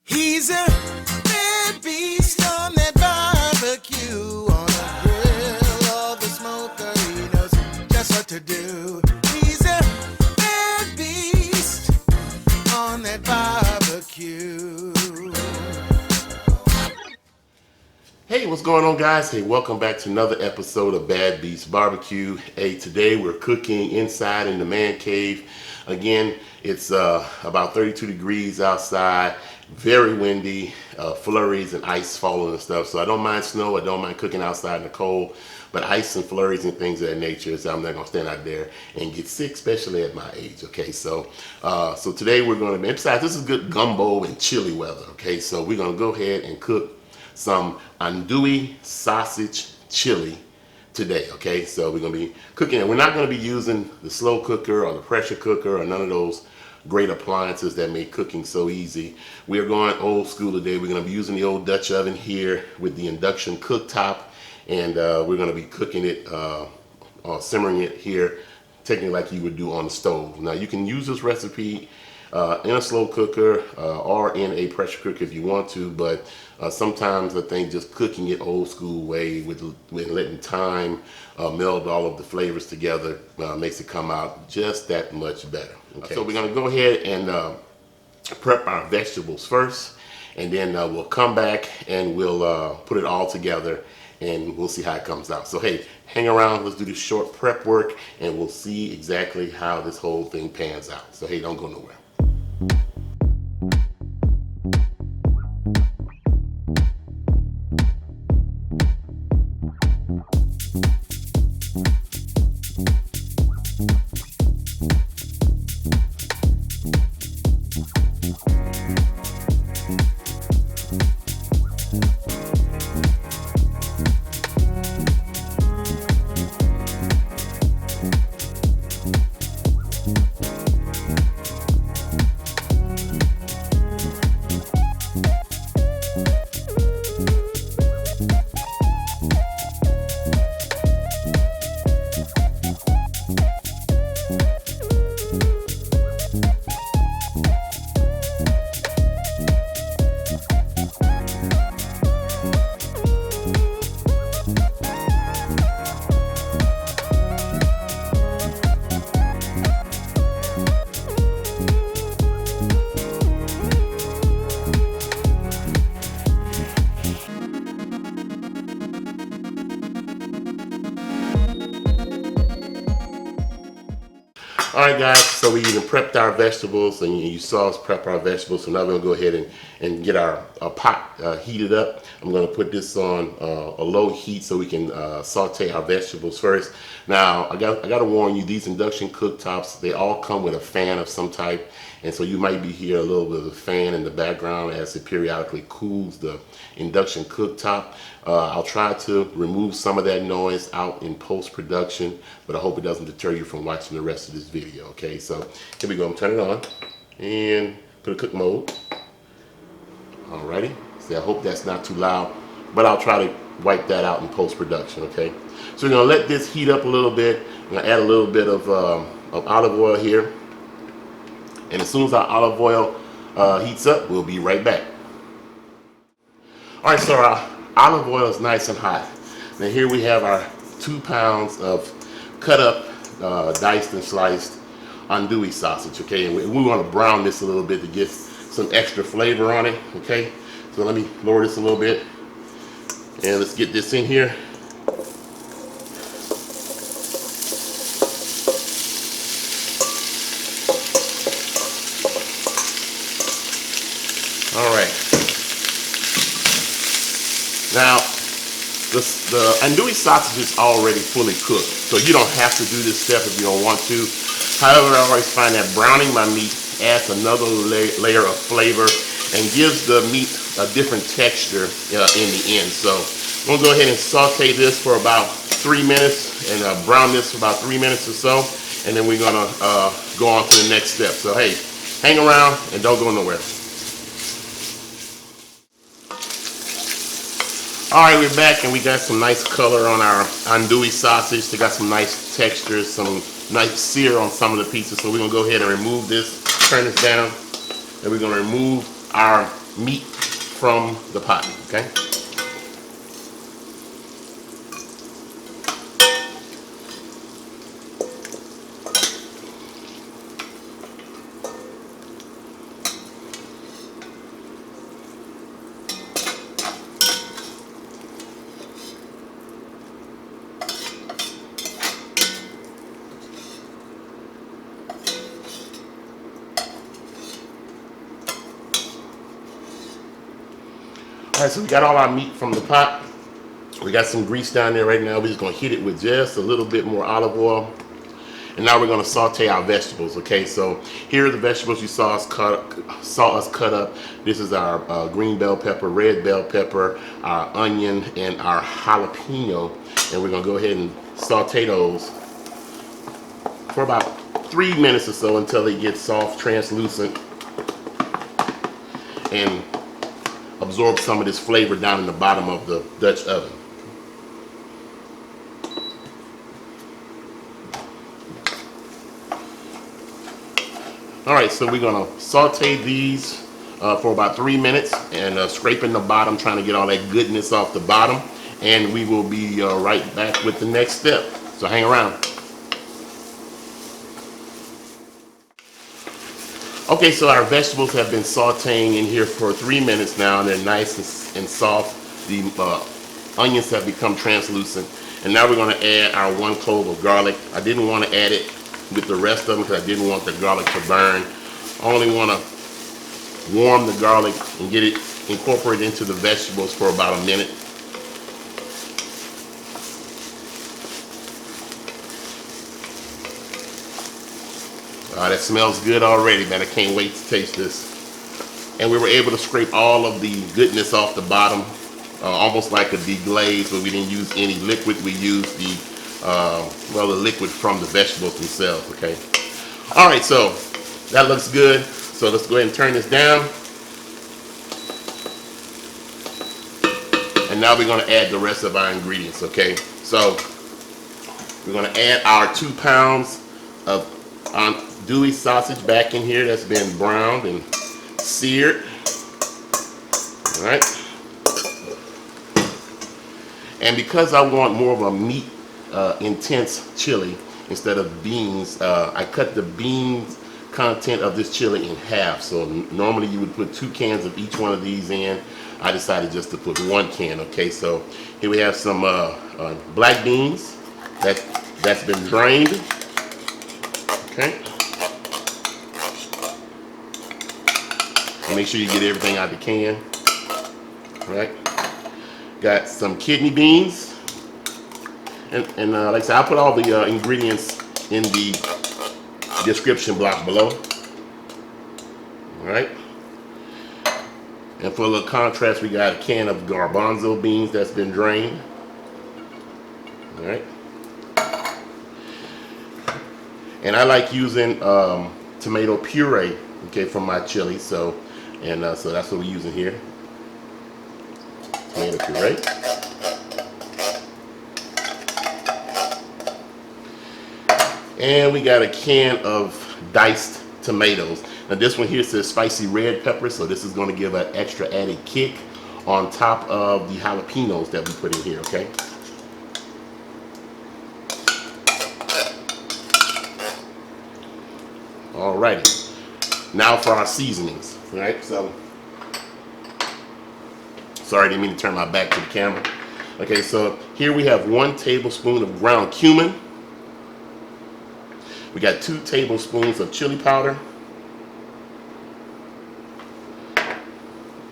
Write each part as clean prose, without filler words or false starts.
He's a bad beast on that barbecue, on the grill or the smoker. He knows just what to do. He's a bad beast on that barbecue. Hey, what's going on, guys? Hey, welcome back to another episode of Bad Beast Barbecue. Hey, today we're cooking inside in the man cave. Again, it's about 32 degrees outside, very windy, flurries and ice falling and stuff. So I don't mind snow, I don't mind cooking outside in the cold, but ice and flurries and things of that nature, so I'm not gonna stand out there and get sick, especially at my age. Okay, so today we're gonna, besides this is good gumbo and chilly weather. Okay, so we're gonna go ahead and cook some andouille sausage chili today. Okay, so we're gonna be cooking it. We're not gonna be using the slow cooker or the pressure cooker or none of those great appliances that make cooking so easy. We are going old school today. We're gonna be using the old Dutch oven here with the induction cooktop, and we're gonna be cooking it or simmering it here, technically like you would do on the stove. Now you can use this recipe in a slow cooker or in a pressure cooker if you want to, but sometimes I think just cooking it old school way with letting time meld all of the flavors together makes it come out just that much better. Okay. So we're gonna go ahead and prep our vegetables first, and then we'll come back and we'll put it all together and we'll see how it comes out. So hey, hang around, let's do this short prep work and we'll see exactly how this whole thing pans out. So hey, don't go nowhere. Alright guys, so we even prepped our vegetables, and you saw us prep our vegetables, so now we're going to go ahead and get our pot heated up. I'm going to put this on a low heat so we can saute our vegetables first. Now, I got to warn you, these induction cooktops, they all come with a fan of some type, and so you might be hearing a little bit of a fan in the background as it periodically cools the induction cooktop. I'll try to remove some of that noise out in post-production, but I hope it doesn't deter you from watching the rest of this video. Okay, so here we go. I'm turning it on and put a cook mode. Alrighty, see, I hope that's not too loud, but I'll try to wipe that out in post-production. Okay, so we're gonna let this heat up a little bit. I'm gonna add a little bit of olive oil here, and as soon as our olive oil heats up, we'll be right back. All right, so our olive oil is nice and hot. Now here we have our 2 pounds of cut up, diced and sliced andouille sausage. Okay, and we want to brown this a little bit to get some extra flavor on it. Okay, so let me lower this a little bit, and let's get this in here. All right. Now, the andouille sausage is already fully cooked, so you don't have to do this step if you don't want to. However, I always find that browning my meat adds another layer of flavor and gives the meat a different texture in the end. So I'm gonna go ahead and saute this for about 3 minutes and brown this for about 3 minutes or so, and then we're gonna go on to the next step. So hey, hang around and don't go nowhere. Alright, we're back and we got some nice color on our andouille sausage. They got some nice textures, some nice sear on some of the pieces. So we're going to go ahead and remove this, turn this down, and we're going to remove our meat from the pot, okay? All right, so we got all our meat from the pot. We got some grease down there right now. We're just gonna hit it with just a little bit more olive oil. And now we're gonna saute our vegetables, okay? So here are the vegetables you saw us cut up. This is our green bell pepper, red bell pepper, our onion, and our jalapeno. And we're gonna go ahead and saute those for about 3 minutes or so until they get soft, translucent, and absorb some of this flavor down in the bottom of the Dutch oven. All right, so we're gonna saute these for about 3 minutes and scraping the bottom, trying to get all that goodness off the bottom. And we will be right back with the next step. So hang around. Okay, so our vegetables have been sauteing in here for 3 minutes now, and they're nice and soft. The onions have become translucent. And now we're gonna add our 1 clove of garlic. I didn't want to add it with the rest of them because I didn't want the garlic to burn. I only want to warm the garlic and get it incorporated into the vegetables for about a minute. That smells good already, man. I can't wait to taste this. And we were able to scrape all of the goodness off the bottom, almost like a deglaze, but we didn't use any liquid. We used the liquid from the vegetables themselves, okay? All right, so that looks good. So let's go ahead and turn this down. And now we're gonna add the rest of our ingredients, okay? So we're gonna add our 2 pounds of Andouille sausage back in here that's been browned and seared. All right. And because I want more of a meat intense chili instead of beans, I cut the beans content of this chili in half. So normally you would put 2 cans of each one of these in. I decided just to put 1 can, okay? So here we have some black beans that's been drained, okay? And make sure you get everything out of the can, all right? Got some kidney beans, and like I said, I'll put all the ingredients in the description box below. All right. And for a little contrast, we got a can of garbanzo beans that's been drained. All right. And I like using tomato puree, okay, from my chili. So that's what we're using here. Tomato puree. And we got a can of diced tomatoes. Now this one here says spicy red pepper, so this is going to give an extra added kick on top of the jalapenos that we put in here, okay? Alrighty. Now for our seasonings, right? So, sorry, I didn't mean to turn my back to the camera. Okay, so here we have 1 tablespoon of ground cumin. We got 2 tablespoons of chili powder.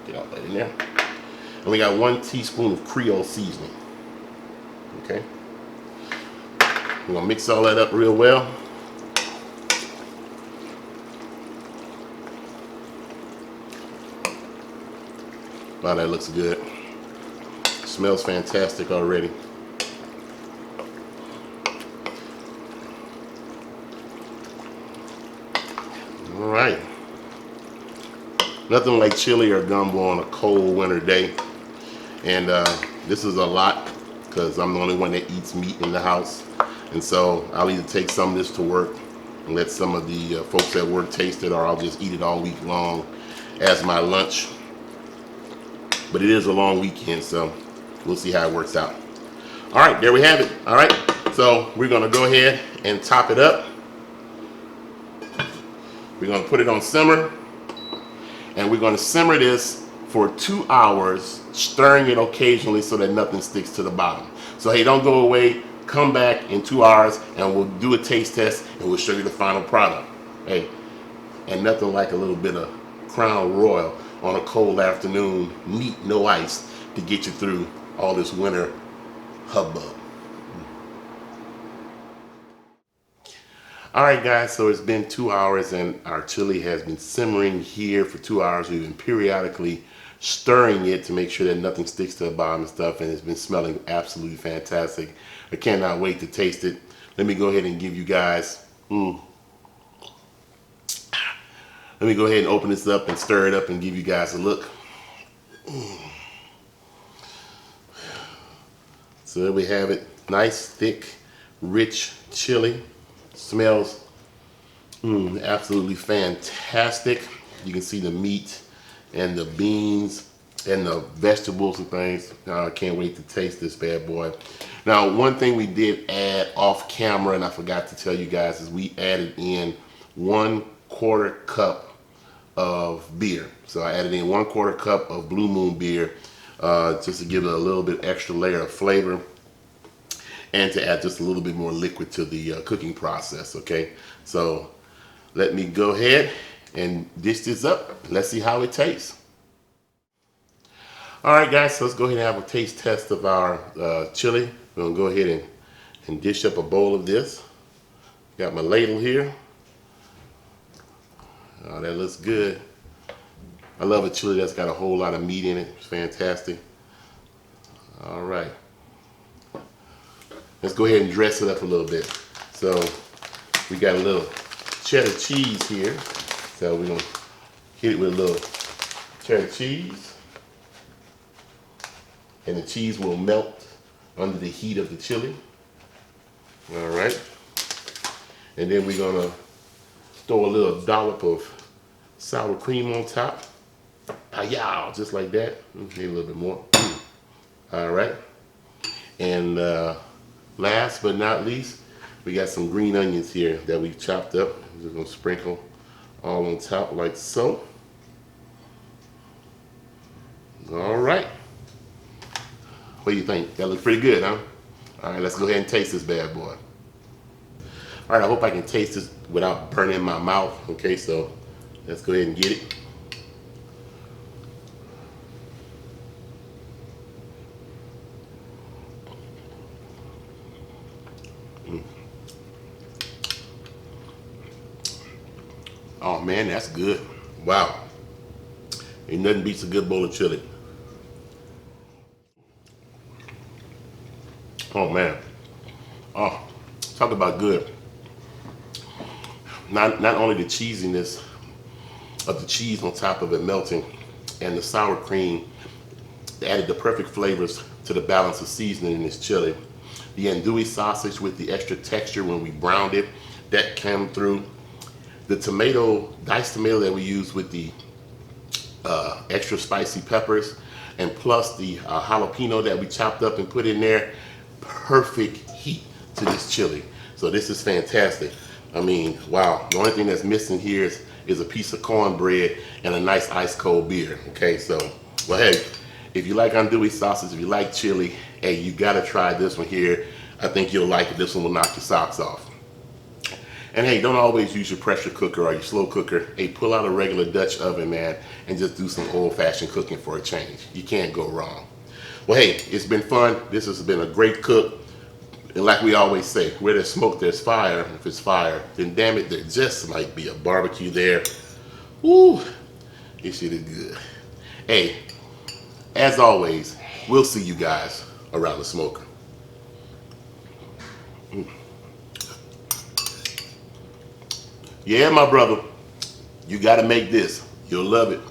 Get all that in there. And we got 1 teaspoon of Creole seasoning. Okay. We're gonna mix all that up real well. Wow, that looks good. Smells fantastic already. All right. Nothing like chili or gumbo on a cold winter day. And this is a lot because I'm the only one that eats meat in the house. And so I'll either take some of this to work and let some of the folks at work taste it, or I'll just eat it all week long as my lunch. but it is a long weekend, so we'll see how it works out. All right, there we have it. All right, so we're gonna go ahead and top it up. We're gonna put it on simmer, and we're gonna simmer this for 2 hours, stirring it occasionally so that nothing sticks to the bottom. So hey, don't go away. Come back in 2 hours and we'll do a taste test and we'll show you the final product. Hey, and nothing like a little bit of Crown Royal on a cold afternoon, neat, no ice, to get you through all this winter hubbub. All right, guys, so it's been 2 hours and our chili has been simmering here for 2 hours. We've been periodically stirring it to make sure that nothing sticks to the bottom and stuff, and it's been smelling absolutely fantastic. I cannot wait to taste it. Let me go ahead and give you guys, let me go ahead and open this up and stir it up and give you guys a look. So there we have it. Nice, thick, rich chili. Smells absolutely fantastic. You can see the meat and the beans and the vegetables and things. I can't wait to taste this bad boy. Now, one thing we did add off camera, and I forgot to tell you guys, is we added in 1/4 cup of beer. So I added in 1/4 cup of Blue Moon beer just to give it a little bit extra layer of flavor and to add just a little bit more liquid to the cooking process, okay? So let me go ahead and dish this up. Let's see how it tastes. All right, guys, so let's go ahead and have a taste test of our chili. We're gonna go ahead and dish up a bowl of this. Got my ladle here. Oh, that looks good. I love a chili that's got a whole lot of meat in it. It's fantastic. All right. Let's go ahead and dress it up a little bit. So we got a little cheddar cheese here. So we're gonna hit it with a little cheddar cheese. And the cheese will melt under the heat of the chili. All right. And then we're gonna throw a little dollop of sour cream on top. Yow, just like that. Maybe a little bit more. All right. And last but not least, we got some green onions here that we've chopped up. We're just gonna sprinkle all on top like so. All right. What do you think? That looks pretty good, huh? All right, let's go ahead and taste this bad boy. All right, I hope I can taste this without burning my mouth. Okay, so let's go ahead and get it. Oh man, that's good. Wow. Ain't nothing beats a good bowl of chili. Oh man. Oh, talk about good. Not only the cheesiness of the cheese on top of it melting and the sour cream added the perfect flavors to the balance of seasoning in this chili. The andouille sausage with the extra texture when we browned it, that came through. The tomato, diced tomato that we used with the extra spicy peppers, and plus the jalapeno that we chopped up and put in there, perfect heat to this chili. So this is fantastic. I mean, wow. The only thing that's missing here is a piece of cornbread and a nice ice cold beer. Okay, so, well, hey, if you like andouille sausage, if you like chili, hey, you gotta try this one here. I think you'll like it. This one will knock your socks off. And hey, don't always use your pressure cooker or your slow cooker. Hey, pull out a regular Dutch oven, man, and just do some old-fashioned cooking for a change. You can't go wrong. Well, hey, it's been fun. This has been a great cook. And like we always say, where there's smoke, there's fire. If it's fire, then damn it, there just might be a barbecue there. Woo, this shit is good. Hey, as always, we'll see you guys around the smoker. Yeah, my brother, you gotta make this. You'll love it.